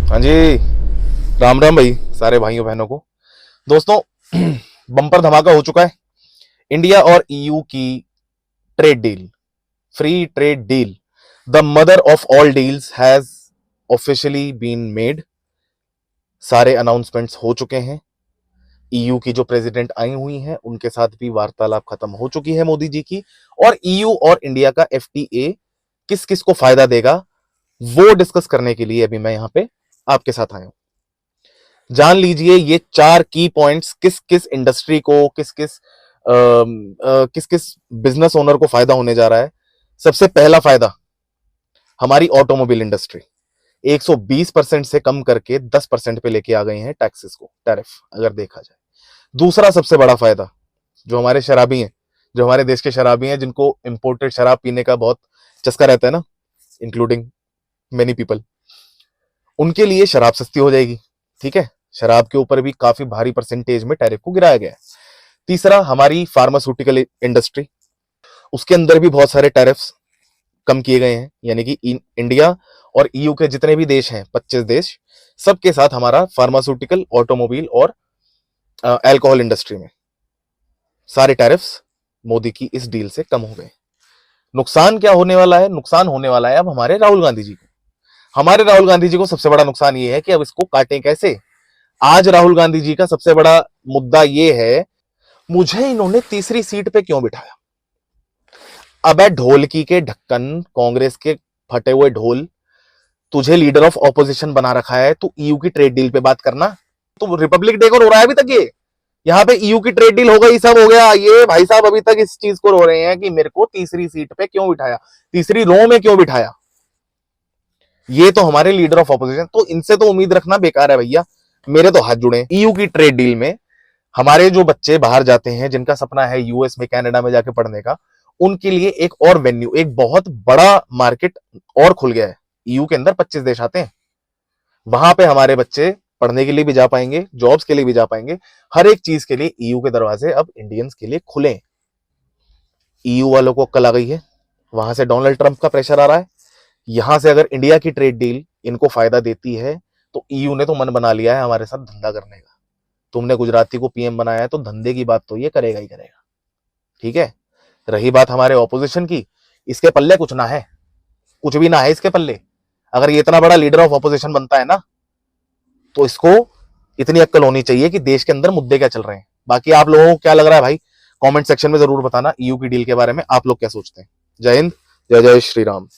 हाँ जी। राम राम भाई सारे भाइयों बहनों को। दोस्तों, बम्पर धमाका हो चुका है। इंडिया और ईयू की trade deal, free trade deal, the mother of all deals has officially been made. सारे अनाउंसमेंट्स हो चुके हैं। ईयू की जो प्रेसिडेंट आई हुई हैं उनके साथ भी वार्तालाप खत्म हो चुकी है मोदी जी की। और ईयू और इंडिया का एफटीए किस किस को फायदा देगा वो डिस्कस करने के लिए अभी मैं यहां पे आपके साथ आया हूं। जान लीजिए ये चार की पॉइंट्स किस किस इंडस्ट्री को, किस किस बिजनेस ओनर को फायदा होने जा रहा है। सबसे पहला फायदा, हमारी ऑटोमोबाइल इंडस्ट्री 120% से कम करके 10% पे लेके आ गए हैं टैक्सेस को, टैरिफ अगर देखा जाए। दूसरा सबसे बड़ा फायदा, जो हमारे शराबी हैं, जो हमारे देश के शराबी हैं, जिनको इंपोर्टेड शराब पीने का बहुत चस्का रहता है ना, इंक्लूडिंग मेनी पीपल, उनके लिए शराब सस्ती हो जाएगी। ठीक है, शराब के ऊपर भी काफी भारी परसेंटेज में टैरिफ को गिराया गया है। तीसरा, हमारी फार्मास्यूटिकल इंडस्ट्री, उसके अंदर भी बहुत सारे टैरिफ्स कम किए गए हैं। यानी कि इंडिया और ईयू के जितने भी देश हैं, 25 देश, सबके साथ हमारा फार्मास्यूटिकल, ऑटोमोबाइल और अल्कोहल इंडस्ट्री में सारे टैरिफ्स मोदी की इस डील से कम हो गए। नुकसान क्या होने वाला है? नुकसान होने वाला है अब हमारे राहुल गांधी जी को। हमारे राहुल गांधी जी को सबसे बड़ा नुकसान ये है कि अब इसको काटें कैसे। आज राहुल गांधी जी का सबसे बड़ा मुद्दा ये है, मुझे इन्होंने तीसरी सीट पे क्यों बिठाया। अबे ढोलकी के ढक्कन, कांग्रेस के फटे हुए ढोल, तुझे लीडर ऑफ ऑपोजिशन बना रखा है, तू ईयू की ट्रेड डील पे बात करना। तो रिपब्लिक डे को रो रहा है अभी तक ये, यहाँ पे ईयू की ट्रेड डील हो गई, सब हो गया। ये भाई साहब अभी तक इस चीज को रो रहे हैं कि मेरे को तीसरी सीट पे क्यों बिठाया, तीसरी रो में क्यों बिठाया। ये तो हमारे लीडर ऑफ ऑपोजिशन, तो इनसे तो उम्मीद रखना बेकार है भैया। मेरे तो हाथ जुड़े। ईयू की ट्रेड डील में हमारे जो बच्चे बाहर जाते हैं, जिनका सपना है यूएस में, कनाडा में जाके पढ़ने का, उनके लिए एक और वेन्यू, एक बहुत बड़ा मार्केट और खुल गया है। ईयू के अंदर 25 देश आते हैं, वहां पे हमारे बच्चे पढ़ने के लिए भी जा पाएंगे, जॉब्स के लिए भी जा पाएंगे। हर एक चीज के लिए ईयू के दरवाजे अब इंडियंस के लिए खुले। ईयू वालों को अक्ल आ गई है, वहां से डोनाल्ड ट्रंप का प्रेशर आ रहा है। यहां से अगर इंडिया की ट्रेड डील इनको फायदा देती है तो ईयू ने तो मन बना लिया है हमारे साथ धंधा करने का। तुमने गुजराती को पीएम बनाया है तो धंधे की बात तो ये करेगा ही करेगा। ठीक है। रही बात हमारे ऑपोजिशन की, इसके पल्ले कुछ ना है, कुछ भी ना है इसके पल्ले। अगर ये इतना बड़ा लीडर ऑफ ऑपोजिशन बनता है ना, तो इसको इतनी अक्ल होनी चाहिए कि देश के अंदर मुद्दे क्या चल रहे हैं। बाकी आप लोगों को क्या लग रहा है भाई, कमेंट सेक्शन में जरूर बताना ईयू की डील के बारे में आप लोग क्या सोचते हैं। जय हिंद, जय जय श्री राम।